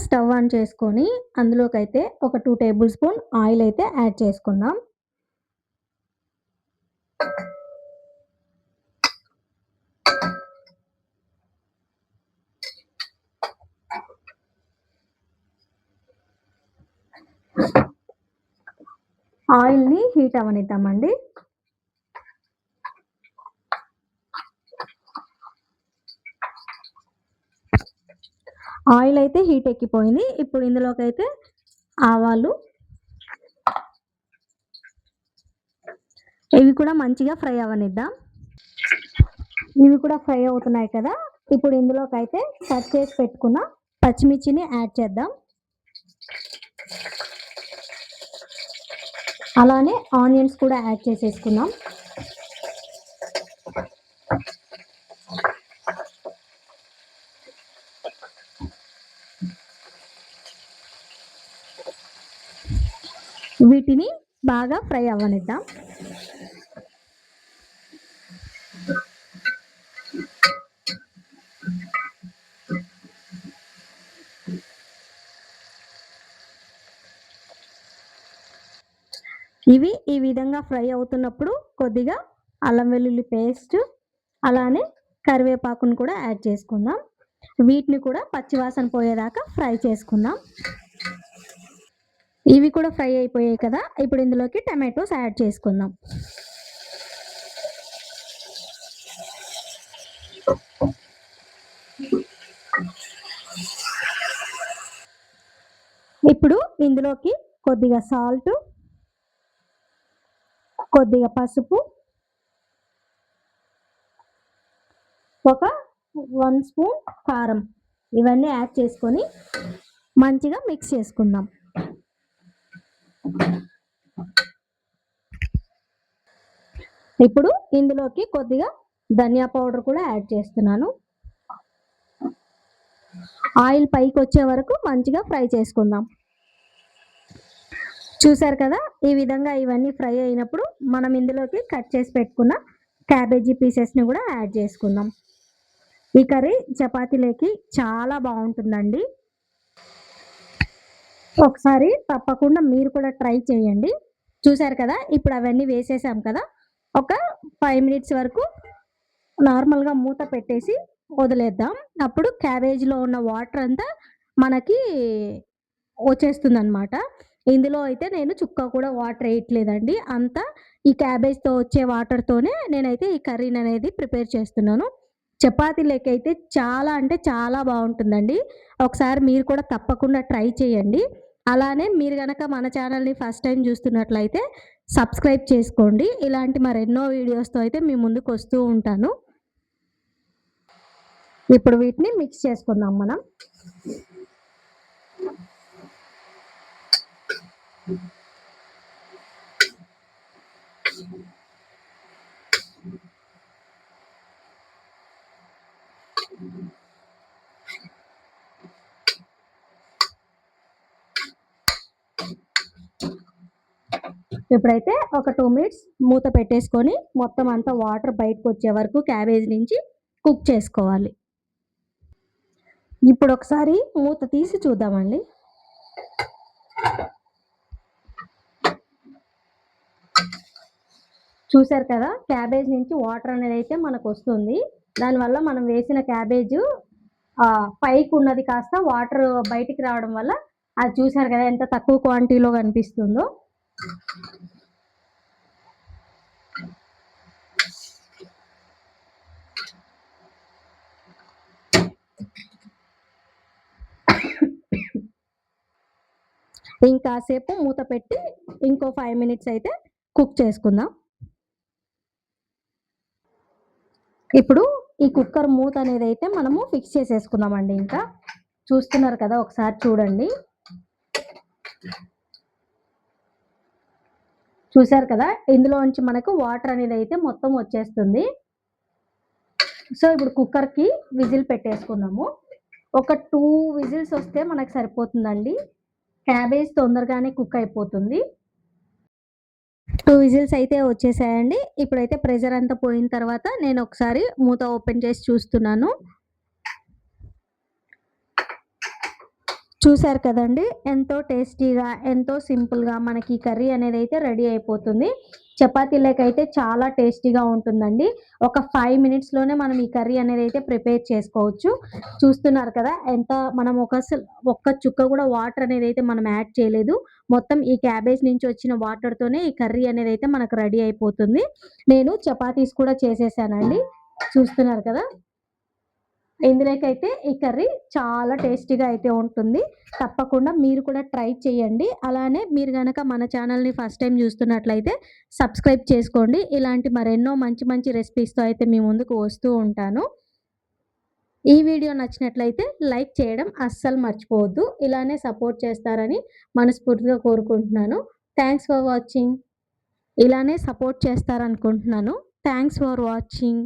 Stove on చేసుకొని అందులోకైతే ఒక 2 table spoon oil అయితే యాడ్ చేసుకుందాం. ఆయిల్‌ని హీట్ అవ్వనిద్దామండి. ఆయిల్ అయితే హీట్ ఎక్కిపోయింది. ఇప్పుడు ఇందులోకైతే ఆవాలు, ఇవి కూడా మంచిగా ఫ్రై అవ్వనిద్దాం. ఇవి కూడా ఫ్రై అవుతున్నాయి కదా, ఇప్పుడు ఇందులోకైతే కట్ చేసి పెట్టుకున్న పచ్చిమిర్చిని యాడ్ చేద్దాం. అలానే ఆనియన్స్ కూడా యాడ్ చేసేసుకుందాం. వీటిని బాగా ఫ్రై అవ్వనిద్దాం. ఇవి ఈ విధంగా ఫ్రై అవుతున్నప్పుడు కొద్దిగా అల్లం వెల్లుల్లి పేస్ట్, అలానే కరివేపాకును కూడా యాడ్ చేసుకుందాం. వీటిని కూడా పచ్చివాసన పోయేదాకా ఫ్రై చేసుకుందాం. ఇవి కూడా ఫ్రై అయిపోయాయి కదా, ఇప్పుడు ఇందులోకి టమాటోస్ యాడ్ చేసుకుందాం. ఇప్పుడు ఇందులోకి కొద్దిగా సాల్ట్, కొద్దిగా పసుపు, ఒక 1 స్పూన్ కారం, ఇవన్నీ యాడ్ చేసుకొని మంచిగా మిక్స్ చేసుకుందాం. ఇప్పుడు ఇందులోకి కొద్దిగా ధనియా పౌడర్ కూడా యాడ్ చేస్తున్నాను. ఆయిల్ పైకి వచ్చే వరకు మంచిగా ఫ్రై చేసుకుందాం. చూసారు కదా, ఈ విధంగా ఇవన్నీ ఫ్రై అయినప్పుడు మనం ఇందులోకి కట్ చేసి పెట్టుకున్న క్యాబేజీ పీసెస్ని కూడా యాడ్ చేసుకుందాం. ఈ కర్రీ చపాతీలోకి చాలా బాగుంటుందండి. ఒకసారి తప్పకుండా మీరు కూడా ట్రై చేయండి. చూసారు కదా, ఇప్పుడు అవన్నీ వేసేసాం కదా, ఒక 5 మినిట్స్ వరకు నార్మల్గా మూత పెట్టేసి వదిలేద్దాం. అప్పుడు క్యాబేజీలో ఉన్న వాటర్ అంతా మనకి వచ్చేస్తుంది అనమాట. ఇందులో అయితే నేను చుక్క కూడా వాటర్ వేయట్లేదండి, అంతా ఈ క్యాబేజ్తో వచ్చే వాటర్తోనే నేనైతే ఈ కర్రీని అనేది ప్రిపేర్ చేస్తున్నాను. చపాతీలోకి అయితే చాలా అంటే చాలా బాగుంటుందండి. ఒకసారి మీరు కూడా తప్పకుండా ట్రై చేయండి. అలానే మీరు కనుక మన ఛానల్ని ఫస్ట్ టైం చూస్తున్నట్లయితే సబ్స్క్రైబ్ చేసుకోండి. ఇలాంటి మరెన్నో వీడియోస్తో అయితే మీ ముందుకు వస్తూ ఉంటాను. ఇప్పుడు వీటిని మిక్స్ చేసుకుందాం మనం. ఇప్పుడైతే ఒక 2 మినిట్స్ మూత పెట్టేసుకొని మొత్తం అంతా వాటర్ బయటకు వచ్చే వరకు క్యాబేజ్ నుంచి కుక్ చేసుకోవాలి. ఇప్పుడు ఒకసారి మూత తీసి చూద్దామండి. చూసారు కదా, క్యాబేజ్ నుంచి వాటర్ అనేది అయితే మనకు వస్తుంది. దానివల్ల మనం వేసిన క్యాబేజ్ పైకి ఉన్నది కాస్త వాటర్ బయటికి రావడం వల్ల అది చూసారు కదా ఎంత తక్కువ క్వాంటిటీలో కనిపిస్తుందో. ఇంకాసేపు మూత పెట్టి ఇంకో 5 మినిట్స్ అయితే కుక్ చేసుకుందాం. ఇప్పుడు ఈ కుక్కర్ మూత అనేది అయితే మనము ఫిక్స్ చేసేసుకుందామండి. ఇంకా చూస్తున్నారు కదా, ఒకసారి చూడండి. చూసారు కదా, ఇందులోంచి మనకు వాటర్ అనేది అయితే మొత్తం వచ్చేస్తుంది. సో ఇప్పుడు కుక్కర్కి విజిల్ పెట్టేసుకుందాము. ఒక 2 విజిల్స్ వస్తే మనకు సరిపోతుందండి. క్యాబేజ్ తొందరగానే కుక్ అయిపోతుంది. 2 విజిల్స్ అయితే వచ్చేసాయండి. ఇప్పుడైతే ప్రెషర్ అంతా పోయిన తర్వాత నేను ఒకసారి మూత ఓపెన్ చేసి చూస్తున్నాను. చూసారు కదండీ! ఎంతో టేస్టీగా, ఎంతో సింపుల్‌గా మనకి కర్రీ అనేదైతే రెడీ అయిపోతుంది. చపాతీలకైతే చాలా టేస్టీగా ఉంటుందండి. ఒక 5 మినిట్స్‌లోనే మనం ఈ కర్రీ అనేదైతే ప్రిపేర్ చేసుకోవచ్చు. చూస్తున్నారు కదా! మనం ఒక్క చుక్క కూడా వాటర్ అనేదైతే మనం యాడ్ చేయలేదు. మొత్తం ఈ క్యాబేజ్ నుంచి వచ్చిన వాటర్‌తోనే ఈ కర్రీ అనేదైతే మనకు రెడీ అయిపోతుంది. నేను చపాతీస్ కూడా చేసేసానండి. చూస్తున్నారు కదా! ఇందులోకైతే ఈ కర్రీ చాలా టేస్టీగా అయితే ఉంటుంది. తప్పకుండా మీరు కూడా ట్రై చేయండి. అలానే మీరు గనక మన ఛానల్‌ని ఫస్ట్ టైమ్ చూస్తున్నట్లయితే సబ్స్క్రైబ్ చేసుకోండి. ఇలాంటి మరెన్నో మంచి మంచి రెసిపీస్‌తో అయితే మీ ముందుకు వస్తూ ఉంటాను. ఈ వీడియో నచ్చినట్లయితే లైక్ చేయడం అస్సలు మర్చిపోవద్దు. ఇలానే సపోర్ట్ చేస్తారని మనస్ఫూర్తిగా కోరుకుంటున్నాను. Thanks for watching. ఇలానే సపోర్ట్ చేస్తారనుకుంటున్నాను. Thanks for watching.